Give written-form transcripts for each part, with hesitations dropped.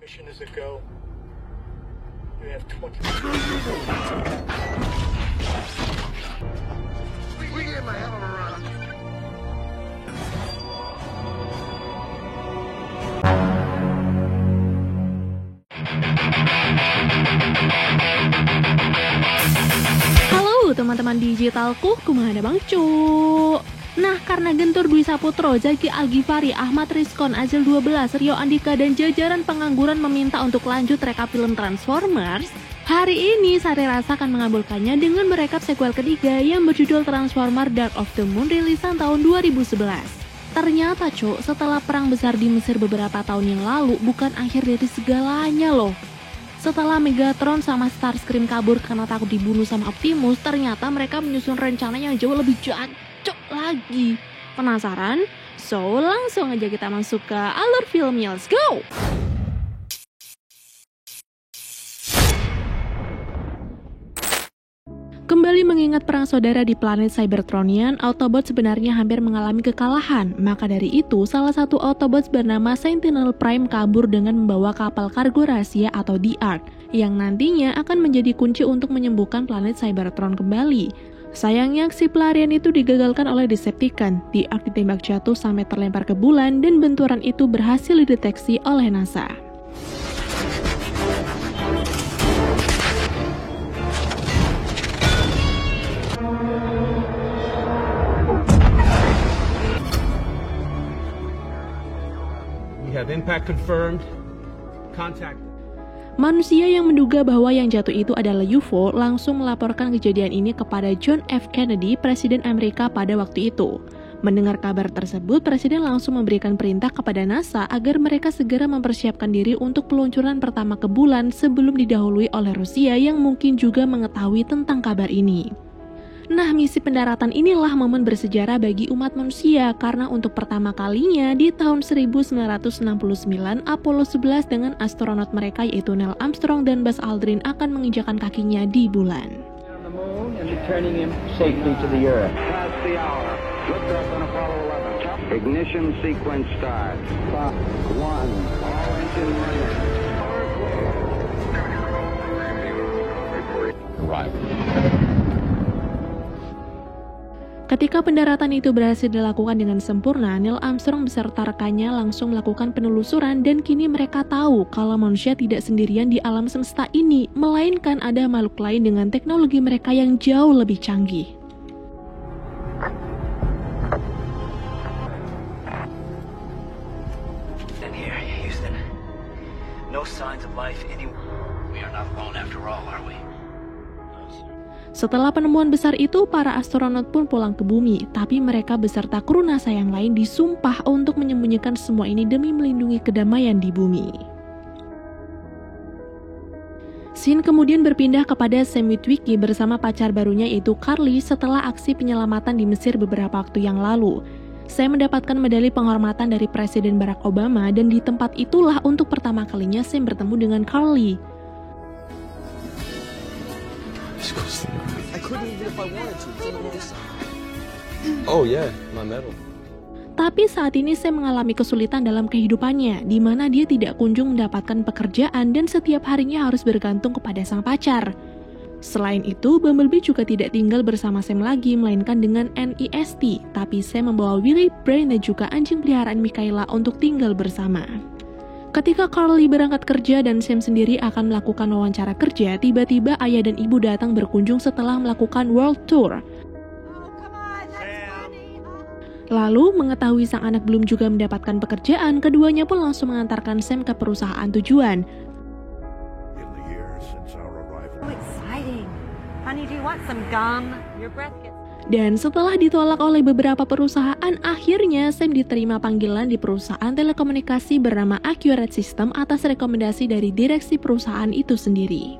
Mission is a go. You have 20. We gave him a hell of a run. Halo teman-teman digitalku, kumaha Bang Cu. Nah, karena Gentur Dwi Saputro, Zaki Al-Ghifari, Ahmad Rizkon, Azil 12, Rio Andika, dan jajaran pengangguran meminta untuk lanjut rekap film Transformers, hari ini Sari Rasa akan mengabulkannya dengan merekap sequel ketiga yang berjudul Transformers Dark of the Moon rilisan tahun 2011. Ternyata Cuk, setelah perang besar di Mesir beberapa tahun yang lalu, bukan akhir dari segalanya loh. Setelah Megatron sama Starscream kabur karena takut dibunuh sama Optimus, ternyata mereka menyusun rencana yang jauh lebih jancok lagi. Penasaran? So, langsung aja kita masuk ke alur filmnya, let's go! Kembali mengingat perang saudara di planet Cybertronian, Autobots sebenarnya hampir mengalami kekalahan. Maka dari itu, salah satu Autobots bernama Sentinel Prime kabur dengan membawa kapal kargo rahasia atau The Ark, yang nantinya akan menjadi kunci untuk menyembuhkan planet Cybertron kembali. Sayangnya, si pelarian itu digagalkan oleh Decepticon. The Ark ditembak jatuh sampai terlempar ke bulan, dan benturan itu berhasil dideteksi oleh NASA. Have impact confirmed. Contact. Manusia yang menduga bahwa yang jatuh itu adalah UFO langsung melaporkan kejadian ini kepada John F. Kennedy, Presiden Amerika pada waktu itu. Mendengar kabar tersebut, Presiden langsung memberikan perintah kepada NASA agar mereka segera mempersiapkan diri untuk peluncuran pertama ke bulan sebelum didahului oleh Rusia yang mungkin juga mengetahui tentang kabar ini. Nah, misi pendaratan inilah momen bersejarah bagi umat manusia karena untuk pertama kalinya di tahun 1969 Apollo 11 dengan astronot mereka yaitu Neil Armstrong dan Buzz Aldrin akan menginjakan kakinya di bulan. Ignition sequence start. 1. All engine running. Arrival. Ketika pendaratan itu berhasil dilakukan dengan sempurna, Neil Armstrong beserta rekannya langsung melakukan penelusuran dan kini mereka tahu kalau manusia tidak sendirian di alam semesta ini, melainkan ada makhluk lain dengan teknologi mereka yang jauh lebih canggih. And here, Houston. No signs of life anywhere. We are not alone after all, are we? Setelah penemuan besar itu, para astronot pun pulang ke bumi, tapi mereka beserta kru NASA yang lain disumpah untuk menyembunyikan semua ini demi melindungi kedamaian di bumi. Scene kemudian berpindah kepada Sam Witwicky bersama pacar barunya yaitu Carly setelah aksi penyelamatan di Mesir beberapa waktu yang lalu. Sam mendapatkan medali penghormatan dari Presiden Barack Obama dan di tempat itulah untuk pertama kalinya Sam bertemu dengan Carly. I couldn't even if I wanted to. It's on the wrong side. Oh yeah, my medal. Tapi saat ini Sam mengalami kesulitan dalam kehidupannya, di mana dia tidak kunjung mendapatkan pekerjaan dan setiap harinya harus bergantung kepada sang pacar. Selain itu, Bumblebee juga tidak tinggal bersama Sam lagi, melainkan dengan NEST, tapi Sam membawa Willie, Brain, dan juga anjing peliharaan Mikaela untuk tinggal bersama. Ketika Carly berangkat kerja dan Sam sendiri akan melakukan wawancara kerja, tiba-tiba ayah dan ibu datang berkunjung setelah melakukan world tour. Lalu, mengetahui sang anak belum juga mendapatkan pekerjaan, keduanya pun langsung mengantarkan Sam ke perusahaan tujuan. Dan setelah ditolak oleh beberapa perusahaan, akhirnya Sam diterima panggilan di perusahaan telekomunikasi bernama Accurate System atas rekomendasi dari direksi perusahaan itu sendiri.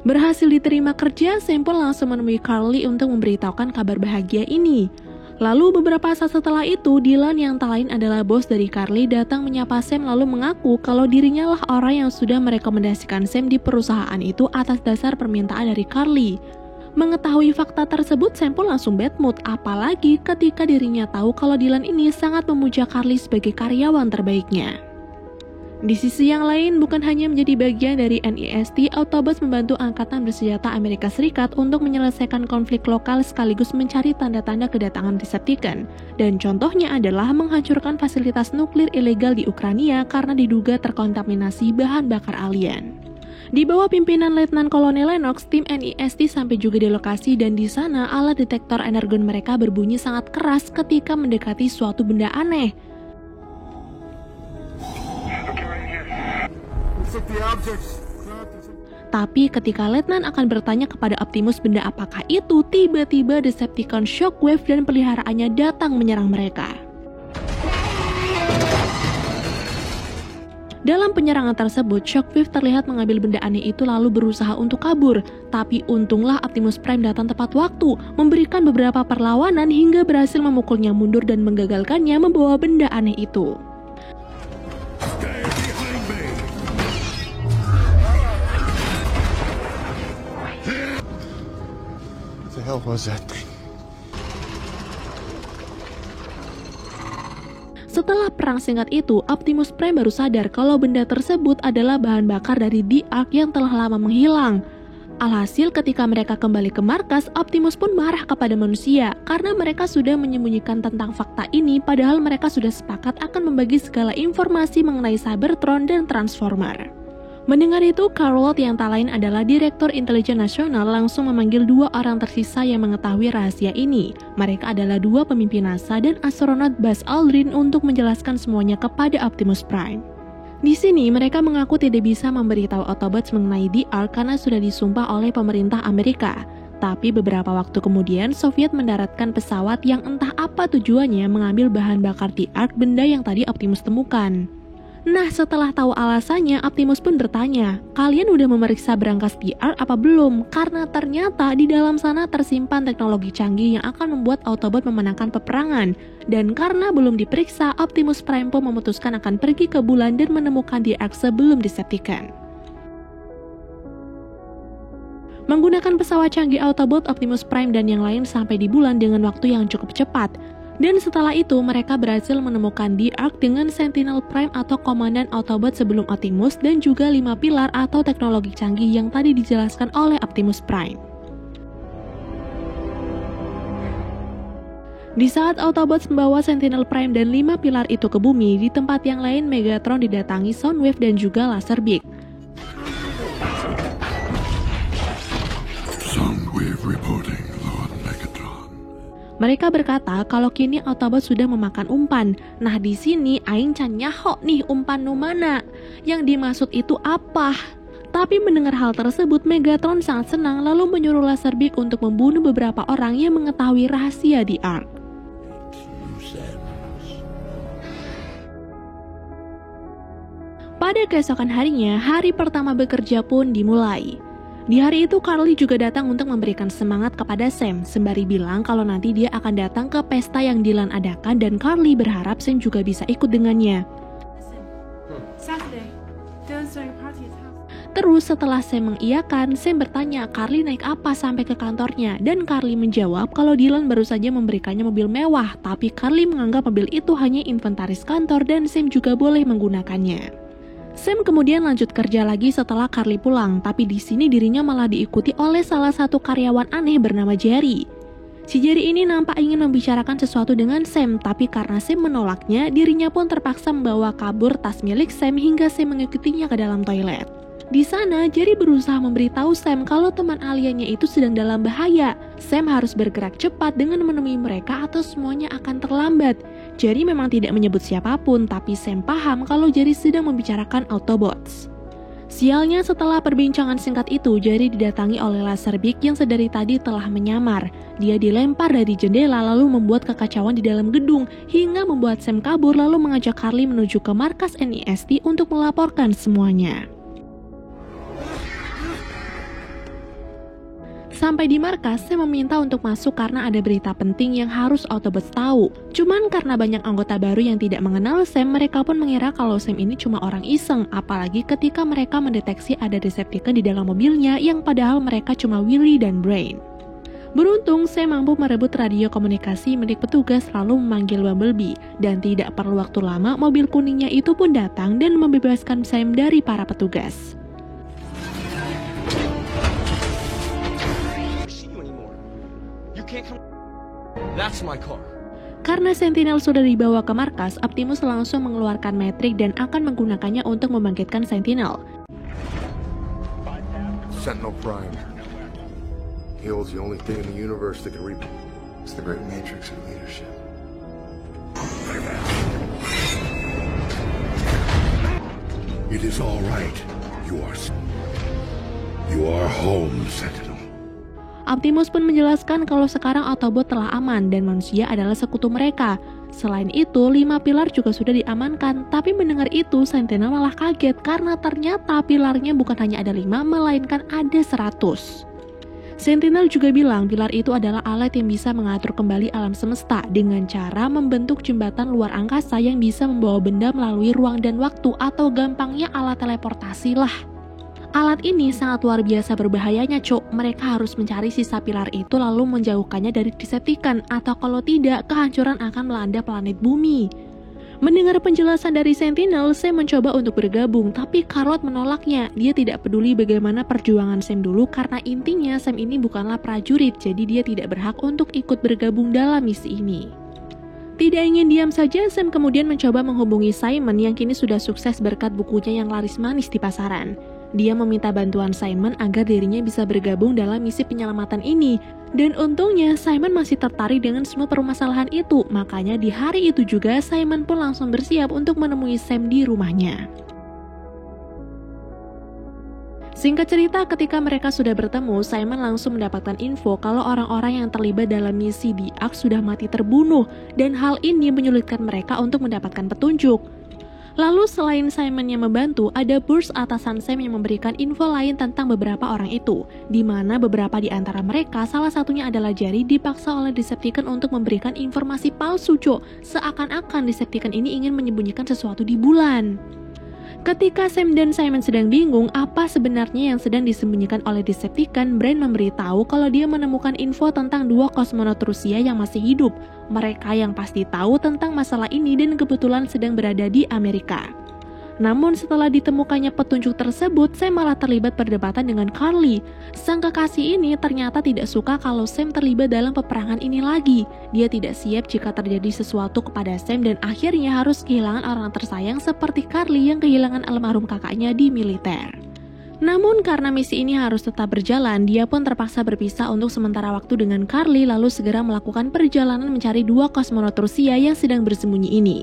Berhasil diterima kerja, Sam pun langsung menemui Carly untuk memberitahukan kabar bahagia ini. Lalu beberapa saat setelah itu, Dylan yang tak lain adalah bos dari Carly datang menyapa Sam lalu mengaku kalau dirinya lah orang yang sudah merekomendasikan Sam di perusahaan itu atas dasar permintaan dari Carly. Mengetahui fakta tersebut, Sam pun langsung bad mood, apalagi ketika dirinya tahu kalau Dylan ini sangat memuja Carly sebagai karyawan terbaiknya. Di sisi yang lain, bukan hanya menjadi bagian dari NIST, Autobots membantu Angkatan Bersenjata Amerika Serikat untuk menyelesaikan konflik lokal sekaligus mencari tanda-tanda kedatangan Decepticon. Dan contohnya adalah menghancurkan fasilitas nuklir ilegal di Ukraina karena diduga terkontaminasi bahan bakar alien. Di bawah pimpinan Letnan Kolonel Lennox, tim NIST sampai juga di lokasi dan di sana alat detektor energon mereka berbunyi sangat keras ketika mendekati suatu benda aneh. Tapi ketika Letnan akan bertanya kepada Optimus benda apakah itu, tiba-tiba Decepticon Shockwave dan peliharaannya datang menyerang mereka. Dalam penyerangan tersebut, Shockwave terlihat mengambil benda aneh itu lalu berusaha untuk kabur. Tapi untunglah Optimus Prime datang tepat waktu, memberikan beberapa perlawanan hingga berhasil memukulnya mundur dan menggagalkannya membawa benda aneh itu. What the hell was that thing? Setelah perang singkat itu, Optimus Prime baru sadar kalau benda tersebut adalah bahan bakar dari The Ark yang telah lama menghilang. Alhasil ketika mereka kembali ke markas, Optimus pun marah kepada manusia karena mereka sudah menyembunyikan tentang fakta ini padahal mereka sudah sepakat akan membagi segala informasi mengenai Cybertron dan Transformer. Mendengar itu, Carlot yang tak lain adalah Direktur Intelijen Nasional langsung memanggil 2 orang tersisa yang mengetahui rahasia ini. Mereka adalah 2 pemimpin NASA dan astronot Buzz Aldrin untuk menjelaskan semuanya kepada Optimus Prime. Di sini, mereka mengaku tidak bisa memberitahu Autobots mengenai The Ark karena sudah disumpah oleh pemerintah Amerika. Tapi beberapa waktu kemudian, Soviet mendaratkan pesawat yang entah apa tujuannya mengambil bahan bakar The Ark, benda yang tadi Optimus temukan. Nah, setelah tahu alasannya, Optimus pun bertanya, kalian udah memeriksa berangkas The Ark apa belum? Karena ternyata di dalam sana tersimpan teknologi canggih yang akan membuat Autobot memenangkan peperangan. Dan karena belum diperiksa, Optimus Prime pun memutuskan akan pergi ke bulan dan menemukan The Ark sebelum Decepticon. Menggunakan pesawat canggih Autobot, Optimus Prime dan yang lain sampai di bulan dengan waktu yang cukup cepat. Dan setelah itu, mereka berhasil menemukan The Ark dengan Sentinel Prime atau komandan Autobot sebelum Optimus dan juga 5 pilar atau teknologi canggih yang tadi dijelaskan oleh Optimus Prime. Di saat Autobots membawa Sentinel Prime dan 5 pilar itu ke bumi, di tempat yang lain Megatron didatangi Soundwave dan juga Laserbeak. Soundwave reporting, Lord Megatron. Mereka berkata kalau kini Autobot sudah memakan umpan. Nah di sini aing can nyaho nih umpan nu mana. Yang dimaksud itu apa? Tapi mendengar hal tersebut, Megatron sangat senang lalu menyuruh Laserbeak untuk membunuh beberapa orang yang mengetahui rahasia The Ark. Pada keesokan harinya, hari pertama bekerja pun dimulai. Di hari itu, Carly juga datang untuk memberikan semangat kepada Sam, sembari bilang kalau nanti dia akan datang ke pesta yang Dylan adakan dan Carly berharap Sam juga bisa ikut dengannya. Terus setelah Sam mengiyakan, Sam bertanya Carly naik apa sampai ke kantornya dan Carly menjawab kalau Dylan baru saja memberikannya mobil mewah, tapi Carly menganggap mobil itu hanya inventaris kantor dan Sam juga boleh menggunakannya. Sam kemudian lanjut kerja lagi setelah Carly pulang, tapi di sini dirinya malah diikuti oleh salah satu karyawan aneh bernama Jerry. Si Jerry ini nampak ingin membicarakan sesuatu dengan Sam, tapi karena Sam menolaknya, dirinya pun terpaksa membawa kabur tas milik Sam hingga Sam mengikutinya ke dalam toilet. Di sana, Jerry berusaha memberitahu Sam kalau teman aliennya itu sedang dalam bahaya. Sam harus bergerak cepat dengan menemui mereka atau semuanya akan terlambat. Jerry memang tidak menyebut siapapun, tapi Sam paham kalau Jerry sedang membicarakan Autobots. Sialnya setelah perbincangan singkat itu, Jerry didatangi oleh Laserbeak yang sedari tadi telah menyamar. Dia dilempar dari jendela lalu membuat kekacauan di dalam gedung, hingga membuat Sam kabur lalu mengajak Carly menuju ke markas NIST untuk melaporkan semuanya. Sampai di markas, Sam meminta untuk masuk karena ada berita penting yang harus Autobots tahu. Cuman karena banyak anggota baru yang tidak mengenal Sam, mereka pun mengira kalau Sam ini cuma orang iseng, apalagi ketika mereka mendeteksi ada Decepticon di dalam mobilnya yang padahal mereka cuma Willy dan Brain. Beruntung, Sam mampu merebut radio komunikasi milik petugas lalu memanggil Bumblebee. Dan tidak perlu waktu lama, mobil kuningnya itu pun datang dan membebaskan Sam dari para petugas. That's my car. Karena Sentinel sudah dibawa ke markas, Optimus langsung mengeluarkan Matrix dan akan menggunakannya untuk membangkitkan Sentinel. Sentinel Prime. He holds the only thing in the universe that can It's the great matrix of leadership. It is all right. You are home, Sentinel. Optimus pun menjelaskan kalau sekarang Autobot telah aman dan manusia adalah sekutu mereka. Selain itu, 5 pilar juga sudah diamankan, tapi mendengar itu Sentinel malah kaget karena ternyata pilarnya bukan hanya ada 5, melainkan ada 100. Sentinel juga bilang pilar itu adalah alat yang bisa mengatur kembali alam semesta dengan cara membentuk jembatan luar angkasa yang bisa membawa benda melalui ruang dan waktu, atau gampangnya alat teleportasi lah. Alat ini sangat luar biasa berbahayanya, Cuk. Mereka harus mencari sisa pilar itu lalu menjauhkannya dari Decepticon, atau kalau tidak, kehancuran akan melanda planet bumi. Mendengar penjelasan dari Sentinel, Sam mencoba untuk bergabung, tapi Carlot menolaknya. Dia tidak peduli bagaimana perjuangan Sam dulu karena intinya Sam ini bukanlah prajurit, jadi dia tidak berhak untuk ikut bergabung dalam misi ini. Tidak ingin diam saja, Sam kemudian mencoba menghubungi Simon yang kini sudah sukses berkat bukunya yang laris manis di pasaran. Dia meminta bantuan Simon agar dirinya bisa bergabung dalam misi penyelamatan ini. Dan untungnya Simon masih tertarik dengan semua permasalahan itu. Makanya di hari itu juga Simon pun langsung bersiap untuk menemui Sam di rumahnya. Singkat cerita, ketika mereka sudah bertemu, Simon langsung mendapatkan info kalau orang-orang yang terlibat dalam misi di Ark sudah mati terbunuh. Dan hal ini menyulitkan mereka untuk mendapatkan petunjuk. Lalu selain Simon yang membantu, ada Burst atasan Sam yang memberikan info lain tentang beberapa orang itu, di mana beberapa di antara mereka, salah satunya adalah Jerry, dipaksa oleh Decepticon untuk memberikan informasi palsu, Cok. Seakan-akan Decepticon ini ingin menyembunyikan sesuatu di bulan. Ketika Sam dan Simon sedang bingung apa sebenarnya yang sedang disembunyikan oleh Decepticon, Brain memberitahu kalau dia menemukan info tentang 2 kosmonot Rusia yang masih hidup. Mereka yang pasti tahu tentang masalah ini dan kebetulan sedang berada di Amerika. Namun setelah ditemukannya petunjuk tersebut, Sam malah terlibat perdebatan dengan Carly. Sang kekasih ini ternyata tidak suka kalau Sam terlibat dalam peperangan ini lagi. Dia tidak siap jika terjadi sesuatu kepada Sam dan akhirnya harus kehilangan orang tersayang seperti Carly yang kehilangan almarhum kakaknya di militer. Namun karena misi ini harus tetap berjalan, dia pun terpaksa berpisah untuk sementara waktu dengan Carly lalu segera melakukan perjalanan mencari 2 kosmonot Rusia yang sedang bersembunyi ini.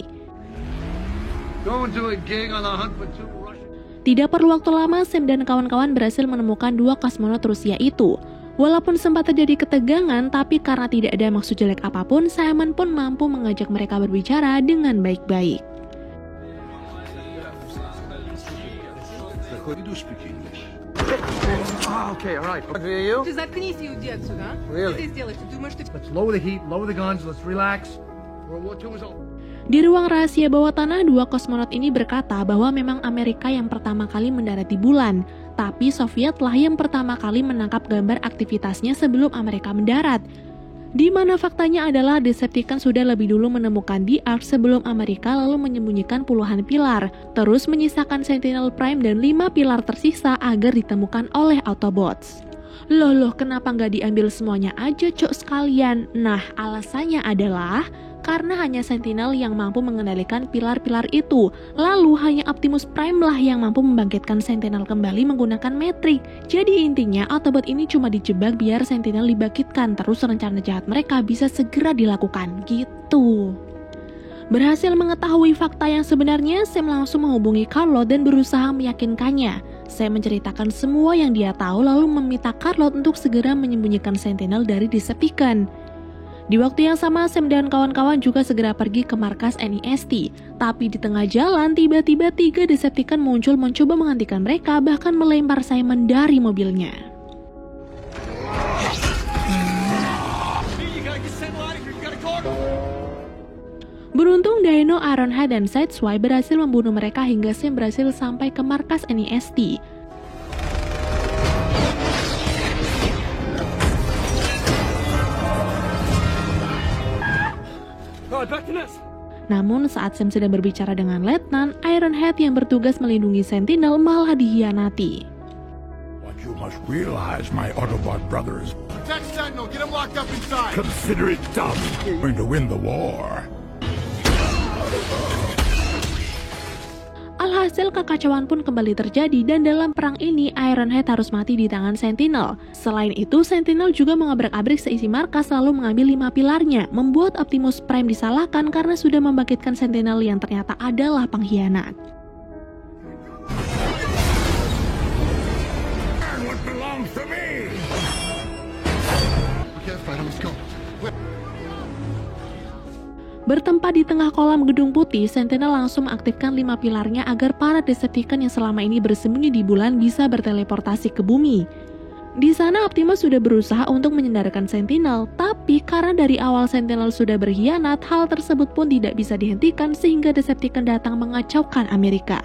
Tidak perlu waktu lama, Sam dan kawan-kawan berhasil menemukan 2 kosmonot Rusia itu. Walaupun sempat terjadi ketegangan, tapi karena tidak ada maksud jelek apapun, Simon pun mampu mengajak mereka berbicara dengan baik-baik. Di ruang rahasia bawah tanah, 2 kosmonot ini berkata bahwa memang Amerika yang pertama kali mendarat di bulan, tapi Sovietlah yang pertama kali menangkap gambar aktivitasnya sebelum Amerika mendarat. Di mana faktanya adalah Decepticon sudah lebih dulu menemukan di Ark sebelum Amerika lalu menyembunyikan puluhan pilar, terus menyisakan Sentinel Prime dan 5 pilar tersisa agar ditemukan oleh Autobots. Loh, kenapa nggak diambil semuanya aja, Cok, sekalian? Nah, alasannya adalah karena hanya Sentinel yang mampu mengendalikan pilar-pilar itu. Lalu hanya Optimus Prime lah yang mampu membangkitkan Sentinel kembali menggunakan Matrix. Jadi intinya Autobot ini cuma dijebak biar Sentinel dibangkitkan, terus rencana jahat mereka bisa segera dilakukan, gitu. Berhasil mengetahui fakta yang sebenarnya, Sam langsung menghubungi Carlot dan berusaha meyakinkannya. Sam menceritakan semua yang dia tahu lalu meminta Carlot untuk segera menyembunyikan Sentinel dari Decepticon. Di waktu yang sama, Sam dan kawan-kawan juga segera pergi ke markas NIST. Tapi di tengah jalan, tiba-tiba 3 Decepticon muncul mencoba menghentikan mereka, bahkan melempar Simon dari mobilnya. Beruntung Dino, Ironhide, dan Sideswipe berhasil membunuh mereka hingga Sam berhasil sampai ke markas NIST. God, back to nest. Namun saat Sam sedang berbicara dengan Letnan, Ironhead yang bertugas melindungi Sentinel malah dihianati. What you must realize, my Autobot brothers, Protect Sentinel. Get him locked up inside. consider it done. We're going to win the war. Alhasil kekacauan pun kembali terjadi dan dalam perang ini Ironhead harus mati di tangan Sentinel. Selain itu, Sentinel juga mengabrak-abrik seisi markas lalu mengambil 5 pilarnya, membuat Optimus Prime disalahkan karena sudah membangkitkan Sentinel yang ternyata adalah pengkhianat. And what belongs to me? We can't fight him. Let's go. Bertempat di tengah kolam gedung putih, Sentinel langsung mengaktifkan 5 pilarnya agar para Decepticon yang selama ini bersembunyi di bulan bisa berteleportasi ke bumi. Di sana Optimus sudah berusaha untuk menyandarkan Sentinel, tapi karena dari awal Sentinel sudah berkhianat, hal tersebut pun tidak bisa dihentikan sehingga Decepticon datang mengacaukan Amerika.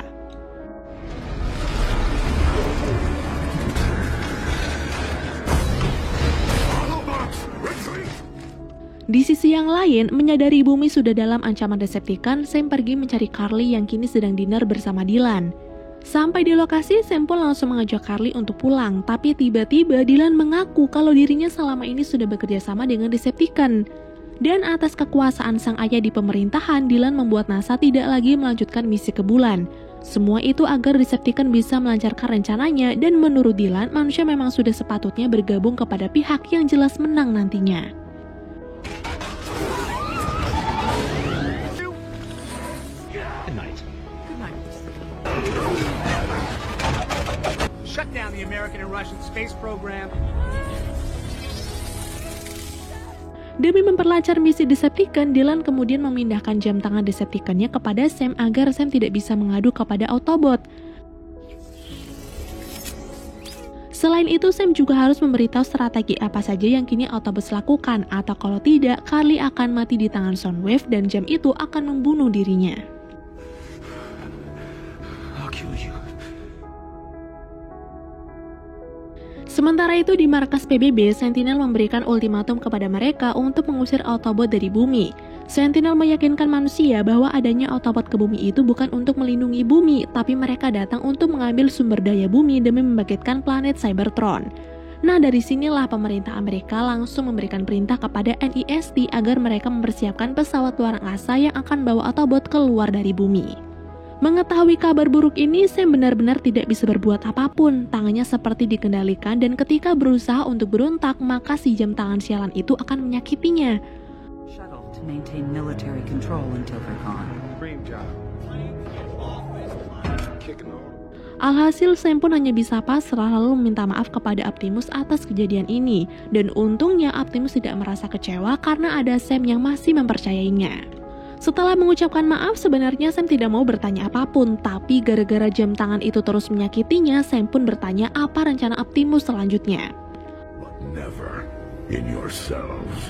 Di sisi yang lain, menyadari bumi sudah dalam ancaman Decepticon, Sam pergi mencari Carly yang kini sedang dinner bersama Dylan. Sampai di lokasi, Sam pun langsung mengajak Carly untuk pulang, tapi tiba-tiba Dylan mengaku kalau dirinya selama ini sudah bekerja sama dengan Decepticon. Dan atas kekuasaan sang ayah di pemerintahan, Dylan membuat NASA tidak lagi melanjutkan misi ke bulan. Semua itu agar Decepticon bisa melancarkan rencananya, dan menurut Dylan, manusia memang sudah sepatutnya bergabung kepada pihak yang jelas menang nantinya. Shut down the American and Russian space program. Demi memperlancar misi Decepticon, Dylan kemudian memindahkan jam tangan Decepticonnya kepada Sam agar Sam tidak bisa mengadu kepada Autobot. Selain itu, Sam juga harus memberitahu strategi apa saja yang kini Autobots lakukan, atau kalau tidak, Carly akan mati di tangan Soundwave dan jam itu akan membunuh dirinya. Sementara itu di markas PBB, Sentinel memberikan ultimatum kepada mereka untuk mengusir Autobot dari bumi. Sentinel meyakinkan manusia bahwa adanya Autobot ke bumi itu bukan untuk melindungi bumi, tapi mereka datang untuk mengambil sumber daya bumi demi membangkitkan planet Cybertron. Nah, dari sinilah pemerintah Amerika langsung memberikan perintah kepada NIST agar mereka mempersiapkan pesawat luar angkasa yang akan bawa Autobot keluar dari bumi. Mengetahui kabar buruk ini, Sam benar-benar tidak bisa berbuat apapun. Tangannya seperti dikendalikan dan ketika berusaha untuk berontak, maka si jam tangan sialan itu akan menyakitinya. Shuttle to maintain military control until they're gone. Alhasil, Sam pun hanya bisa pasrah lalu meminta maaf kepada Optimus atas kejadian ini. Dan untungnya Optimus tidak merasa kecewa karena ada Sam yang masih mempercayainya. Setelah mengucapkan maaf, sebenarnya Sam tidak mau bertanya apapun, tapi gara-gara jam tangan itu terus menyakitinya, Sam pun bertanya apa rencana Optimus selanjutnya. But never in yourselves.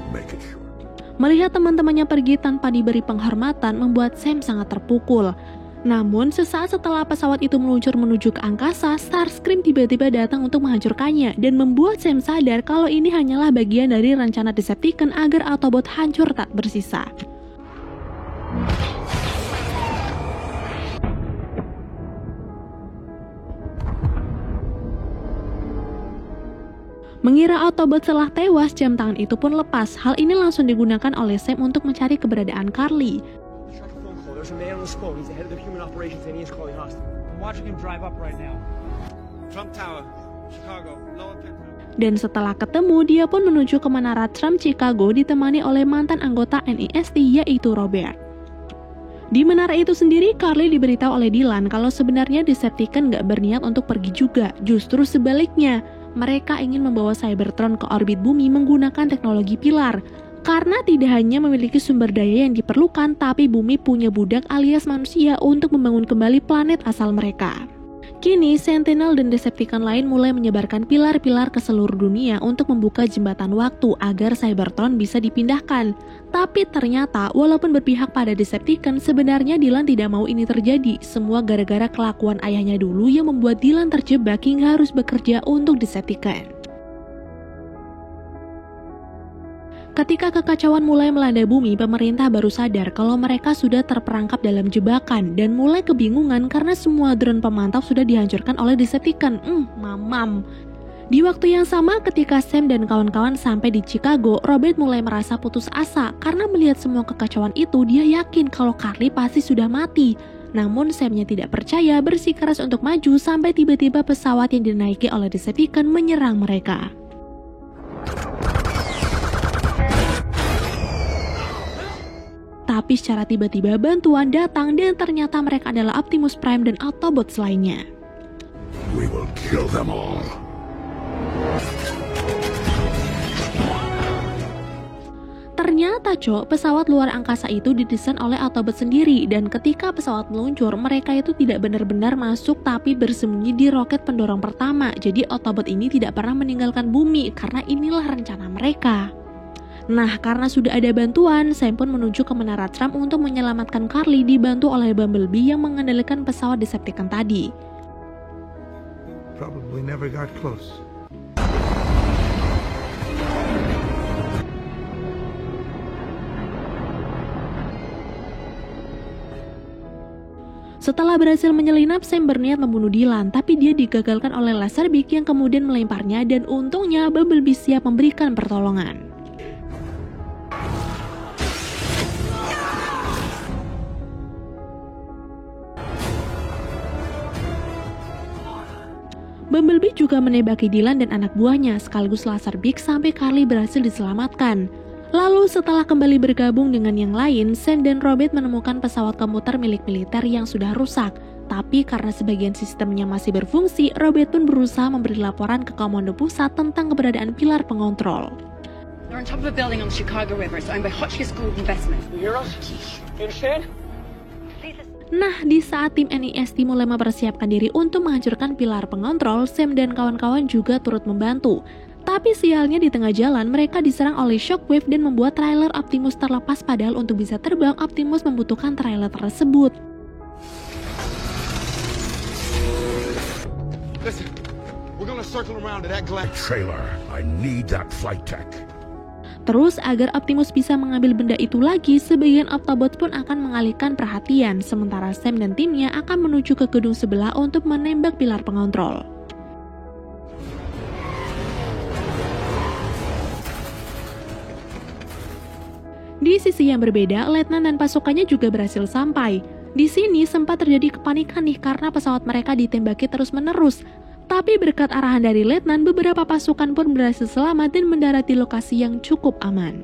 Make it short. Melihat teman-temannya pergi tanpa diberi penghormatan membuat Sam sangat terpukul. Namun, sesaat setelah pesawat itu meluncur menuju ke angkasa, Starscream tiba-tiba datang untuk menghancurkannya dan membuat Sam sadar kalau ini hanyalah bagian dari rencana Decepticon agar Autobot hancur tak bersisa. Mengira Autobot telah tewas, jam tangan itu pun lepas. Hal ini langsung digunakan oleh Sam untuk mencari keberadaan Carly. There's a man on the phone. He's the head of the human operations and he's calling hostile. I'm watching him drive up right now. Trump Tower, Chicago, lower penthouse. Dan setelah ketemu, dia pun menuju ke menara Trump Chicago ditemani oleh mantan anggota NIST yaitu Robert. Di menara itu sendiri, Carly diberitahu oleh Dylan kalau sebenarnya Decepticon nggak berniat untuk pergi juga. Justru sebaliknya, mereka ingin membawa Cybertron ke orbit bumi menggunakan teknologi pilar. Karena tidak hanya memiliki sumber daya yang diperlukan, tapi bumi punya budak alias manusia untuk membangun kembali planet asal mereka. Kini, Sentinel dan Decepticon lain mulai menyebarkan pilar-pilar ke seluruh dunia untuk membuka jembatan waktu agar Cybertron bisa dipindahkan. Tapi ternyata, walaupun berpihak pada Decepticon, sebenarnya Dylan tidak mau ini terjadi. Semua gara-gara kelakuan ayahnya dulu yang membuat Dylan terjebak hingga harus bekerja untuk Decepticon. Ketika kekacauan mulai melanda bumi, pemerintah baru sadar kalau mereka sudah terperangkap dalam jebakan dan mulai kebingungan karena semua drone pemantau sudah dihancurkan oleh Decepticon. Mamam. Di waktu yang sama, ketika Sam dan kawan-kawan sampai di Chicago, Robert mulai merasa putus asa karena melihat semua kekacauan itu, dia yakin kalau Carly pasti sudah mati. Namun Samnya tidak percaya, bersikeras untuk maju sampai tiba-tiba pesawat yang dinaiki oleh Decepticon menyerang mereka. Tapi secara tiba-tiba bantuan datang dan ternyata mereka adalah Optimus Prime dan Autobots lainnya. We will kill them all. Ternyata pesawat luar angkasa itu didesain oleh Autobot sendiri, dan ketika pesawat meluncur, mereka itu tidak benar-benar masuk tapi bersembunyi di roket pendorong pertama. Jadi Autobot ini tidak pernah meninggalkan bumi karena inilah rencana mereka. Nah, karena sudah ada bantuan, Sam pun menuju ke Menara Trump untuk menyelamatkan Carly, dibantu oleh Bumblebee yang mengendalikan pesawat Decepticon tadi. Probably never got close. Setelah berhasil menyelinap, Sam berniat membunuh Dylan, tapi dia digagalkan oleh Laserbeak yang kemudian melemparnya, dan untungnya Bumblebee siap memberikan pertolongan. Bumblebee juga menembaki Dylan dan anak buahnya, sekaligus Laserbeak sampai Carly berhasil diselamatkan. Lalu setelah kembali bergabung dengan yang lain, Sam dan Robert menemukan pesawat komuter milik militer yang sudah rusak. Tapi karena sebagian sistemnya masih berfungsi, Robert pun berusaha memberi laporan ke Komando Pusat tentang keberadaan pilar pengontrol. They're on top of a building on the Chicago River. It's owned by Hotchkiss Gould Investment. You hear us? You understand? Nah, di saat tim NIST mulai mempersiapkan diri untuk menghancurkan pilar pengontrol, Sam dan kawan-kawan juga turut membantu. Tapi sialnya di tengah jalan, mereka diserang oleh Shockwave dan membuat trailer Optimus terlepas, padahal untuk bisa terbang, Optimus membutuhkan trailer tersebut. Listen, we're gonna circle around to that glass trailer. I need that flight tech. Terus, agar Optimus bisa mengambil benda itu lagi, sebagian Autobots pun akan mengalihkan perhatian, sementara Sam dan timnya akan menuju ke gedung sebelah untuk menembak pilar pengontrol. Di sisi yang berbeda, Letnan dan pasukannya juga berhasil sampai. Di sini sempat terjadi kepanikan nih karena pesawat mereka ditembaki terus-menerus. Tapi berkat arahan dari Letnan, beberapa pasukan pun berhasil selamat dan mendarat di lokasi yang cukup aman.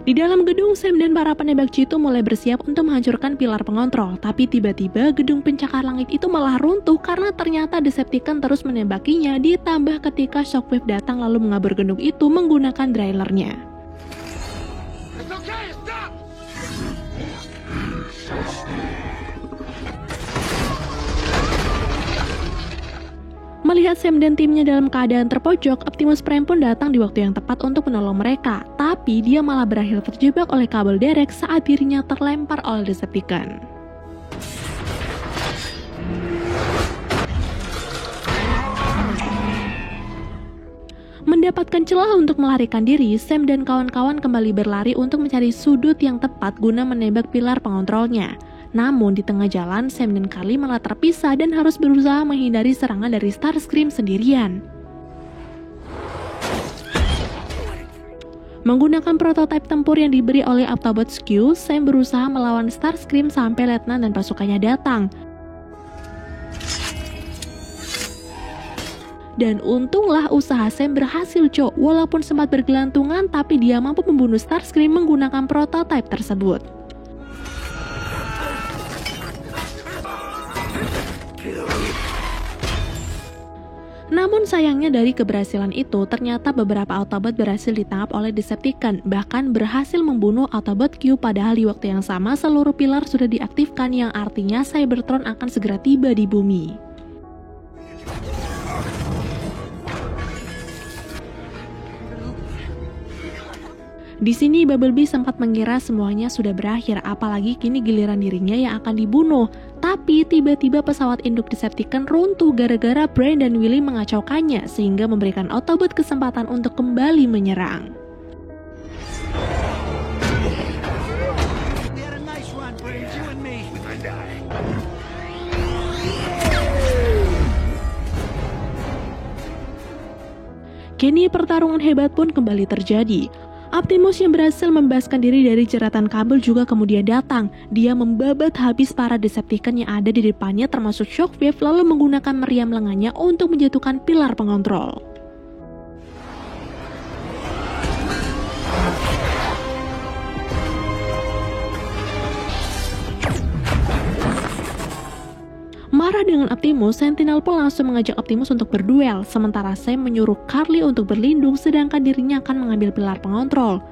Di dalam gedung, Sam dan para penembak jitu mulai bersiap untuk menghancurkan pilar pengontrol. Tapi tiba-tiba gedung pencakar langit itu malah runtuh karena ternyata Decepticon terus menembakinya, ditambah ketika Shockwave datang lalu mengabur gedung itu menggunakan drailernya. Melihat Sam dan timnya dalam keadaan terpojok, Optimus Prime pun datang di waktu yang tepat untuk menolong mereka. Tapi dia malah berakhir terjebak oleh kabel derek saat dirinya terlempar oleh Decepticon. Mendapatkan celah untuk melarikan diri, Sam dan kawan-kawan kembali berlari untuk mencari sudut yang tepat guna menembak pilar pengontrolnya. Namun di tengah jalan, Sam dan Carly malah terpisah dan harus berusaha menghindari serangan dari Starscream sendirian. Menggunakan prototipe tempur yang diberi oleh Autobots Q, Sam berusaha melawan Starscream sampai Letnan dan pasukannya datang. Dan untunglah usaha Sam berhasil, walaupun sempat bergelantungan, tapi dia mampu membunuh Starscream menggunakan prototipe tersebut. Namun sayangnya dari keberhasilan itu, ternyata beberapa Autobot berhasil ditangkap oleh Decepticon, bahkan berhasil membunuh Autobot Q, padahal di waktu yang sama seluruh pilar sudah diaktifkan, yang artinya Cybertron akan segera tiba di bumi. Di sini Bumblebee sempat mengira semuanya sudah berakhir, apalagi kini giliran dirinya yang akan dibunuh. Tapi tiba-tiba pesawat induk Decepticon runtuh gara-gara Brain dan Willy mengacaukannya, sehingga memberikan Autobot kesempatan untuk kembali menyerang. Kini pertarungan hebat pun kembali terjadi. Optimus yang berhasil membebaskan diri dari jeratan kabel juga kemudian datang. Dia membabat habis para Decepticon yang ada di depannya termasuk Shockwave, lalu menggunakan meriam lengannya untuk menjatuhkan pilar pengontrol. Marah dengan Optimus, Sentinel pun langsung mengajak Optimus untuk berduel, sementara Sam menyuruh Carly untuk berlindung sedangkan dirinya akan mengambil pilar pengontrol.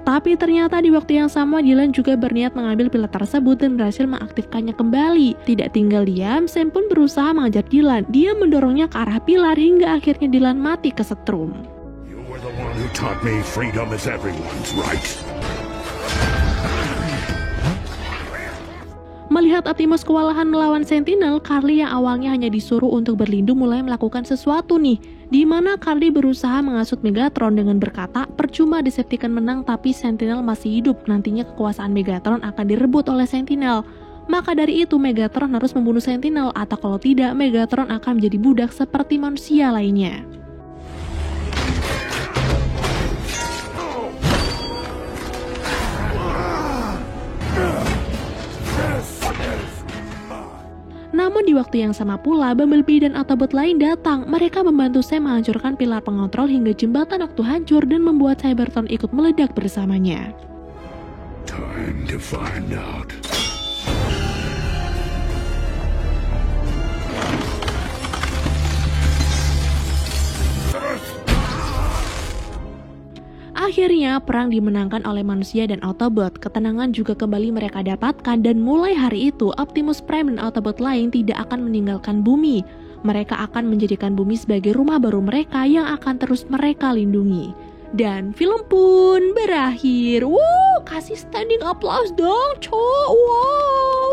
Tapi ternyata di waktu yang sama Dylan juga berniat mengambil pilar tersebut dan berhasil mengaktifkannya kembali. Tidak tinggal diam, Sam pun berusaha mengejar Dylan. Dia mendorongnya ke arah pilar hingga akhirnya Dylan mati kesetrum. You were the one who taught me freedom is everyone's right. Melihat Optimus kewalahan melawan Sentinel, Carly yang awalnya hanya disuruh untuk berlindung mulai melakukan sesuatu nih, di mana Carly berusaha menghasut Megatron dengan berkata, percuma Decepticon menang tapi Sentinel masih hidup, nantinya kekuasaan Megatron akan direbut oleh Sentinel. Maka dari itu Megatron harus membunuh Sentinel, atau kalau tidak Megatron akan menjadi budak seperti manusia lainnya. Namun di waktu yang sama pula, Bumblebee dan Autobot lain datang. Mereka membantu Sam menghancurkan pilar pengontrol hingga jembatan waktu hancur dan membuat Cybertron ikut meledak bersamanya. Time to find out. Akhirnya, perang dimenangkan oleh manusia dan Autobot. Ketenangan juga kembali mereka dapatkan dan mulai hari itu, Optimus Prime dan Autobot lain tidak akan meninggalkan bumi. Mereka akan menjadikan bumi sebagai rumah baru mereka yang akan terus mereka lindungi. Dan film pun berakhir. Wow, kasih standing applause dong, cowok. Wow.